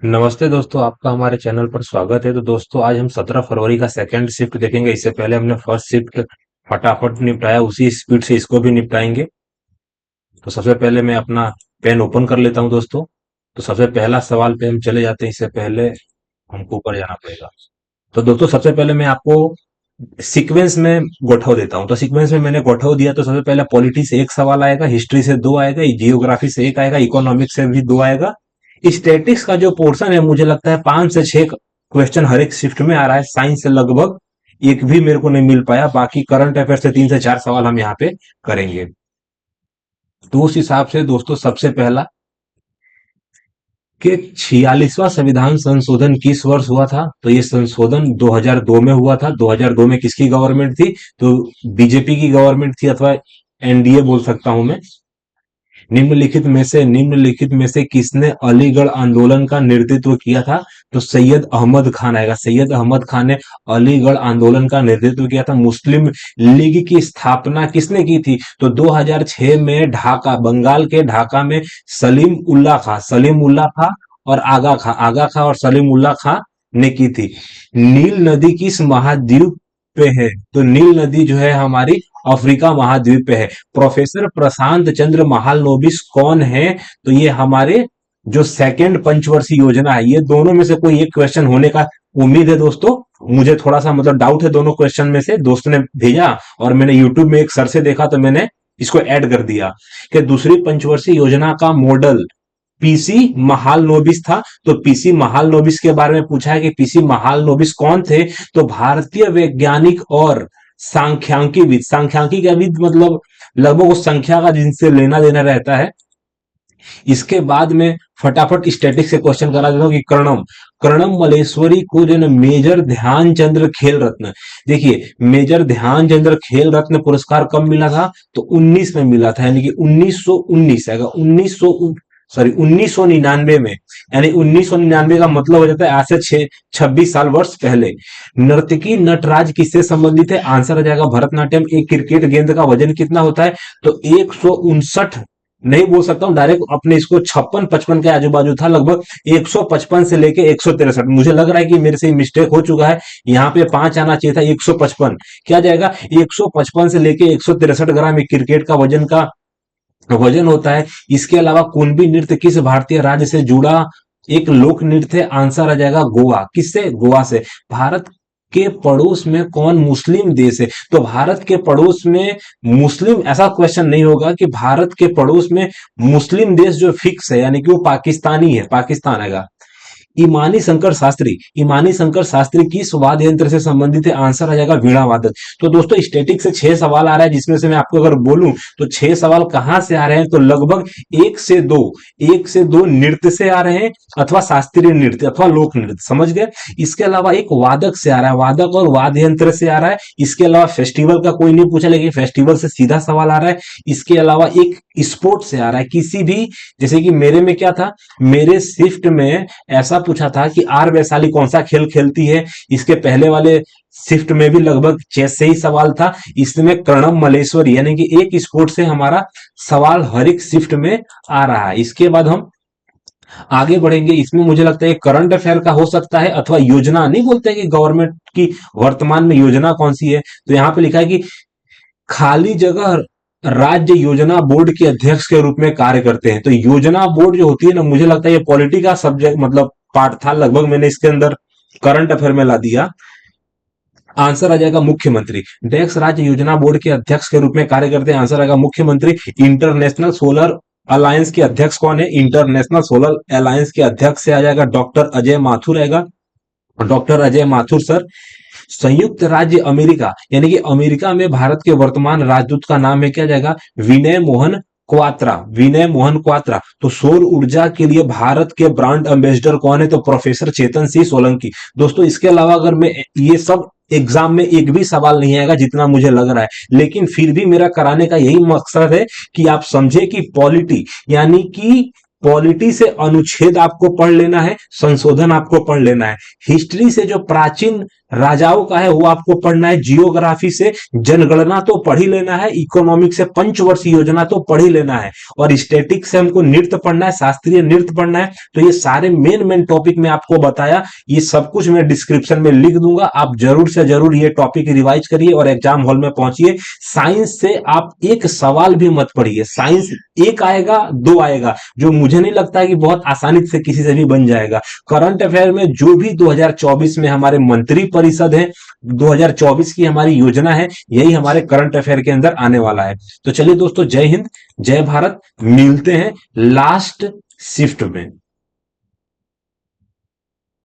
नमस्ते दोस्तों, आपका हमारे चैनल पर स्वागत है। तो दोस्तों, आज हम 17 फरवरी का सेकंड शिफ्ट देखेंगे। इससे पहले हमने फर्स्ट शिफ्ट फटाफट निपटाया, उसी स्पीड से इसको भी निपटाएंगे। तो सबसे पहले मैं अपना पेन ओपन कर लेता हूं दोस्तों। तो सबसे पहला सवाल पे हम चले जाते हैं। इससे पहले हमको ऊपर जाना पड़ेगा। तो दोस्तों, सबसे पहले मैं आपको सीक्वेंस में गोठव देता हूं। तो सीक्वेंस में मैंने गोठव दिया। तो सबसे पहले पॉलिटी से एक सवाल आएगा, हिस्ट्री से दो आएगा, जियोग्राफी से एक आएगा, इकोनॉमिक्स से भी दो आएगा। स्टैटिक्स का जो पोर्शन है, मुझे लगता है 5 से 6 क्वेश्चन हर एक शिफ्ट में आ रहा है। साइंस से लगभग एक भी मेरे को नहीं मिल पाया। बाकी करंट अफेयर से 3 से 4 सवाल हम यहाँ पे करेंगे। तो उस हिसाब से दोस्तों, सबसे पहला कि 46वां संविधान संशोधन किस वर्ष हुआ था? तो ये संशोधन 2002 में हुआ था। 2002 में किसकी गवर्नमेंट थी? तो बीजेपी की गवर्नमेंट थी, अथवा एनडीए बोल सकता हूं मैं। निम्नलिखित में से किसने अलीगढ़ आंदोलन का नेतृत्व किया था? तो सैयद अहमद खान आएगा। सैयद अहमद खान ने अलीगढ़ आंदोलन का नेतृत्व किया था। मुस्लिम लीग की स्थापना किसने की थी? तो 2006 में ढाका, बंगाल के ढाका में सलीम उल्लाह खां और आगा खां और सलीम उल्लाह खां ने की थी। नील नदी किस महाद्वीप पे है? तो नील नदी जो है हमारी अफ्रीका महाद्वीप पे है। प्रोफेसर प्रशांत चंद्र महालनोबिस कौन है? तो ये हमारे जो सेकंड पंचवर्षीय योजना है, ये दोनों में से कोई एक क्वेश्चन होने का उम्मीद है दोस्तों। मुझे थोड़ा सा मतलब डाउट है दोनों क्वेश्चन में से। दोस्त ने भेजा और मैंने यूट्यूब में एक सर से देखा, तो मैंने इसको ऐड कर दिया कि दूसरी पंचवर्षीय योजना का मॉडल पीसी महालनोबिस था। तो पीसी महालनोबिस के बारे में पूछा है कि पीसी महालनोबिस कौन थे? तो भारतीय वैज्ञानिक और सांख्यिकी मतलब लगभग उस संख्या का जिनसे लेना देना रहता है। इसके बाद में फटाफट स्टैटिक से क्वेश्चन करा देता हूं कि कर्णम कर्णम मलेश्वरी को जो है मेजर ध्यानचंद्र खेल रत्न, देखिए मेजर ध्यानचंद्र खेल रत्न पुरस्कार कब मिला था? तो 19 में मिला था, यानी कि 1919 आएगा। 1999 में, यानी 1999 का मतलब हो जाता है आज से 26 साल वर्ष पहले। नर्तकी नटराज किससे संबंधित है? आंसर आ जाएगा भरतनाट्यम। एक क्रिकेट गेंद का वजन कितना होता है? तो 159, नहीं बोल सकता हूं डायरेक्ट, अपने इसको 56-55 के आजू बाजू था लगभग। 155 से लेके 163, मुझे लग रहा है कि मेरे से मिस्टेक हो चुका है। यहाँ पे 5 आना चाहिए था, 155 क्या जाएगा? 155 से लेके 163 ग्राम एक क्रिकेट का वजन होता है। इसके अलावा कुणबी नृत्य किस भारतीय राज्य से जुड़ा एक लोक नृत्य है? आंसर आ जाएगा गोवा। किससे? गोवा से। भारत के पड़ोस में कौन मुस्लिम देश है? तो भारत के पड़ोस में मुस्लिम, ऐसा क्वेश्चन नहीं होगा कि भारत के पड़ोस में मुस्लिम देश जो फिक्स है, यानी कि वो पाकिस्तानी है, पाकिस्तान आएगा। इमानी शंकर शास्त्री किस वाद्य यंत्र से संबंधित है? आंसर आ जाएगा वीणा वादक। तो दोस्तों, स्टैटिक से 6 सवाल आ रहा है, जिसमें से मैं आपको अगर बोलूं तो 6 सवाल कहां से आ रहे हैं? तो लगभग एक से दो नृत्य से आ रहे हैं, अथवा शास्त्रीय नृत्य अथवा लोक नृत्य, समझ गए। इसके अलावा एक वादक से आ रहा है, वादक और वाद्य यंत्र से आ रहा है। इसके अलावा फेस्टिवल का कोई नहीं पूछा, लेकिन फेस्टिवल से सीधा सवाल आ रहा है। इसके अलावा एक स्पोर्ट से आ रहा है, किसी भी, जैसे कि मेरे में क्या था, मेरे शिफ्ट में ऐसा पूछा था कि आर वैशाली कौन सा खेल खेलती है। इसके पहले वाले शिफ्ट में भी लगभग चेस से ही सवाल था। इसमें कर्णम मलेश्वरी, यानी कि एक स्पोर्ट से हमारा सवाल हर एक शिफ्ट में आ रहा है। इसके बाद हम आगे बढ़ेंगे। इसमें मुझे लगता है करंट अफेयर का हो सकता है, अथवा योजना, नहीं बोलते कि गवर्नमेंट की वर्तमान में योजना कौन सी है। तो यहाँ पे लिखा है कि खाली जगह राज्य योजना बोर्ड के अध्यक्ष के रूप में कार्य करते हैं। तो योजना बोर्ड जो होती है ना, मुझे लगता है ये पॉलिटी का सब्जेक्ट मतलब पार्ट था लगभग, मैंने इसके अंदर करंट अफेयर में ला दिया। आंसर आ जाएगा मुख्यमंत्री। डेक्स राज्य योजना बोर्ड के अध्यक्ष के रूप में कार्य करते हैं। आंसर आएगा मुख्यमंत्री। इंटरनेशनल सोलर अलायंस के अध्यक्ष कौन है? इंटरनेशनल सोलर अलायंस के अध्यक्ष से आ जाएगा डॉक्टर अजय माथुर आएगा। Doctor Ajay Mathur sir. संयुक्त राज्य अमेरिका, यानी कि अमेरिका में भारत के वर्तमान राजदूत का नाम है, क्या जाएगा? विनय मोहन क्वात्रा। विनय मोहन क्वात्रा। तो सौर ऊर्जा के लिए भारत के ब्रांड एम्बेसडर कौन है? तो प्रोफेसर चेतन सिंह सोलंकी। दोस्तों, इसके अलावा अगर मैं ये सब एग्जाम में एक भी सवाल नहीं आएगा जितना मुझे लग रहा है, लेकिन फिर भी मेरा कराने का यही मकसद है कि आप समझे कि पॉलिटी, यानी कि पॉलिटी से अनुच्छेद आपको पढ़ लेना है, संशोधन आपको पढ़ लेना है। हिस्ट्री से जो प्राचीन राजाओं का है वो आपको पढ़ना है, जियोग्राफी से जनगणना तो पढ़ ही लेना है, इकोनॉमिक से पंचवर्षीय योजना तो पढ़ ही लेना है, और स्टैटिक से हमको नृत्य पढ़ना है, शास्त्रीय नृत्य पढ़ना है। तो ये सारे मेन मेन टॉपिक मैं आपको बताया, ये सब कुछ मैं डिस्क्रिप्शन में लिख दूंगा, आप जरूर से जरूर ये टॉपिक रिवाइज करिए और एग्जाम हॉल में पहुंचिए। साइंस से आप एक सवाल भी मत पढ़िए, साइंस एक आएगा दो आएगा, जो मुझे नहीं लगता है कि बहुत आसानी से किसी से भी बन जाएगा। करंट अफेयर में जो भी 2024 में हमारे मंत्री परिषद है, 2024 की हमारी योजना है, यही हमारे करंट अफेयर के अंदर आने वाला है। तो चलिए दोस्तों, जय हिंद, जय भारत, मिलते हैं लास्ट शिफ्ट में।